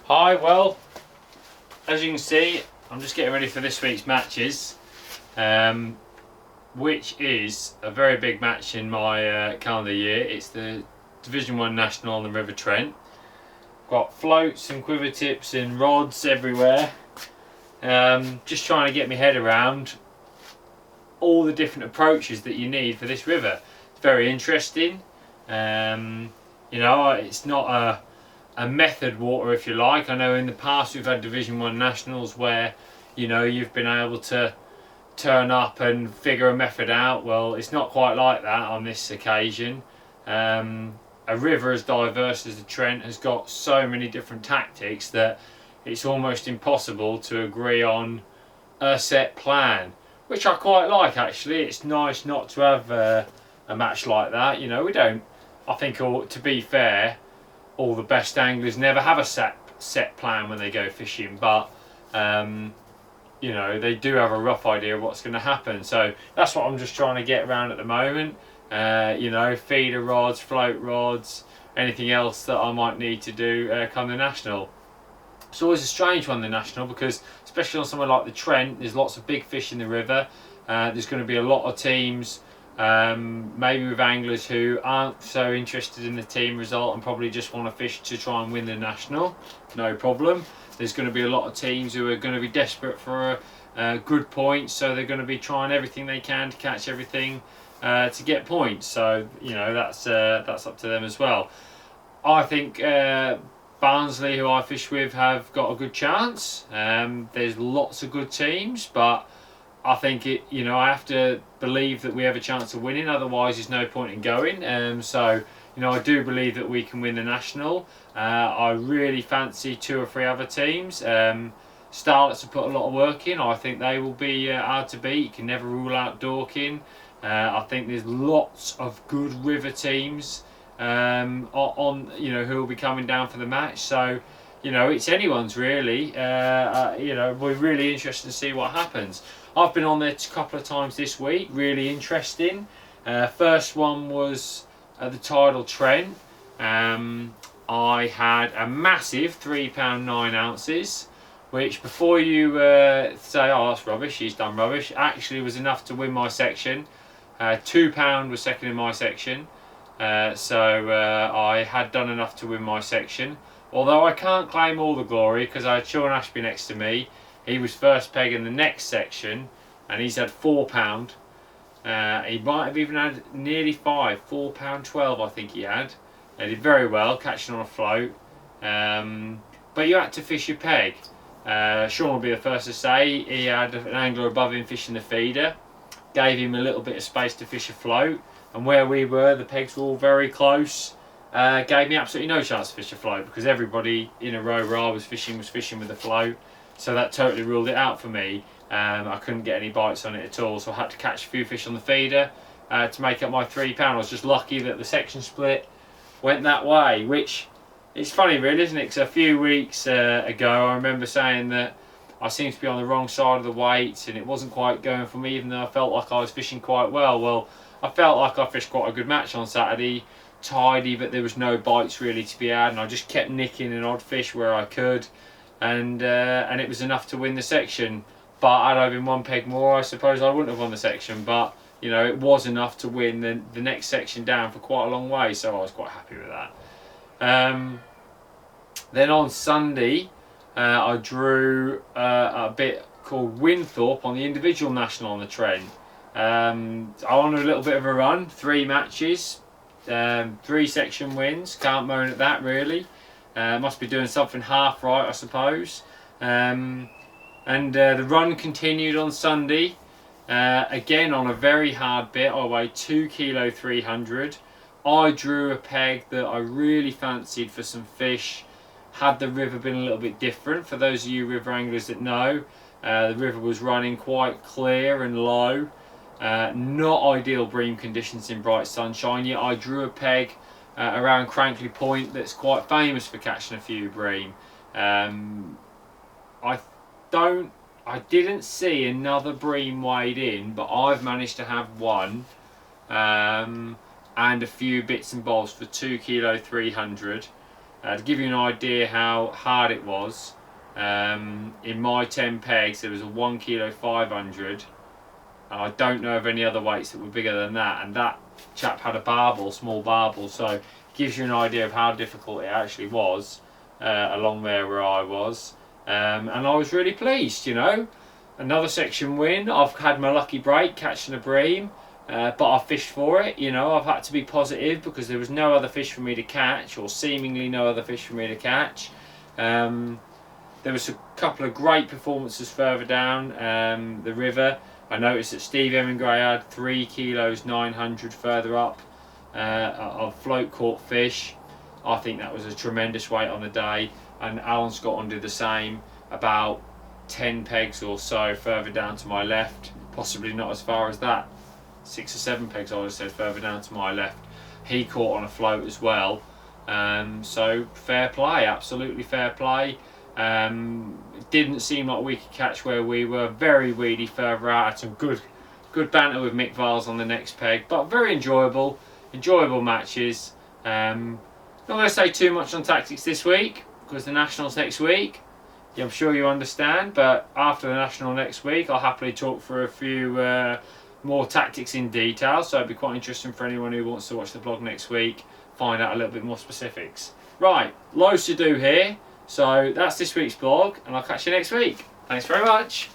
Hi, well, as you can see, I'm just getting ready for this week's matches, which is a very big match in my calendar year. It's the Division 1 National on the River Trent. Got floats and quiver tips and rods everywhere. Just trying to get my head around all the different approaches that you need for this river. It's very interesting. It's not a method water, if you like. I know in the past we've had Division 1 Nationals where you've been able to turn up and figure a method out. Well, it's not quite like that on this occasion. A river as diverse as the Trent has got so many different tactics that it's almost impossible to agree on a set plan, which I quite like actually. It's nice not to have a match like that. We don't, I think, to be fair, all the best anglers never have a set plan when they go fishing, but they do have a rough idea of what's going to happen. So that's what I'm just trying to get around at the moment. Feeder rods, float rods, anything else that I might need to do come the National. It's always a strange one, the National, because especially on somewhere like the Trent, there's lots of big fish in the river. There's going to be a lot of teams, maybe with anglers who aren't so interested in the team result and probably just want to fish to try and win the National. No problem. There's going to be a lot of teams who are going to be desperate for good points, so they're going to be trying everything they can to catch everything to get points. So that's up to them as well. I think Barnsley, who I fish with, have got a good chance. There's lots of good teams, but I think I have to believe that we have a chance of winning. Otherwise, there's no point in going. I do believe that we can win the National. I really fancy 2 or 3 other teams. Starlets have put a lot of work in. I think they will be hard to beat. You can never rule out Dorking. I think there's lots of good river teams who will be coming down for the match. So it's anyone's really. We're really interested to see what happens. I've been on there a couple of times this week. Really interesting. First one was at the tidal Trent. I had a massive £3 9 ounces, which before you say, oh, that's rubbish, he's done rubbish, actually was enough to win my section. £2 was second in my section. So I had done enough to win my section. Although I can't claim all the glory because I had Sean Ashby next to me. He was first peg in the next section and he's had £4. He might have even had nearly £4.12 I think he had. He did very well catching on a float. But you had to fish your peg. Sean will be the first to say he had an angler above him fishing the feeder. Gave him a little bit of space to fish a float, and where we were, the pegs were all very close. Gave me absolutely no chance to fish a float because everybody in a row where I was fishing with a float, so that totally ruled it out for me. I couldn't get any bites on it at all, so I had to catch a few fish on the feeder to make up my £3. I was just lucky that the section split went that way, which it's funny really, isn't it? Because a few weeks ago I remember saying that I seemed to be on the wrong side of the weights and it wasn't quite going for me, even though I felt like I was fishing quite well. Well, I felt like I fished quite a good match on Saturday, tidy, but there was no bites really to be had, and I just kept nicking an odd fish where I could, and it was enough to win the section. But had I been one peg more, I suppose I wouldn't have won the section, but it was enough to win the next section down for quite a long way, so I was quite happy with that. Then on Sunday, I drew a bit called Winthorpe on the individual National on the Trent. I wanted a little bit of a run, 3 matches, 3 section wins, can't moan at that really. Must be doing something half right, I suppose. And the run continued on Sunday, again on a very hard bit. I weighed 2 kilo 300. I drew a peg that I really fancied for some fish. Had the river been a little bit different, for those of you river anglers that know, the river was running quite clear and low. Not ideal bream conditions in bright sunshine, yet I drew a peg around Crankley Point that's quite famous for catching a few bream. I didn't see another bream weighed in, but I've managed to have one, and a few bits and bobs for 2 kilo 300. To give you an idea how hard it was, in my 10 pegs there was a 1 kilo 500, and I don't know of any other weights that were bigger than that, and that chap had a barbell, small barbell, so it gives you an idea of how difficult it actually was along there where I was. And I was really pleased, you know. Another section win. I've had my lucky break catching a bream, but I fished for it, you know. I've had to be positive because there was no other fish for me to catch, or seemingly no other fish for me to catch. There was a couple of great performances further down the river. I noticed that Steve Emingray had 3 kilos 900 further up of float caught fish. I think that was a tremendous weight on the day, and Alan Scotland did the same, about 10 pegs or so further down to my left, possibly not as far as that, 6 or 7 pegs I would have said further down to my left. He caught on a float as well, so fair play, absolutely fair play. It didn't seem like we could catch where we were, very weedy further out. Had some good banter with Mick Viles on the next peg, but very enjoyable matches. Not going to say too much on tactics this week because the Nationals next week. Yeah, I'm sure you understand, but after the National next week I'll happily talk for a few more tactics in detail, so it'd be quite interesting for anyone who wants to watch the vlog next week, find out a little bit more specifics. Right, loads to do here, so that's this week's vlog, and I'll catch you next week. Thanks very much.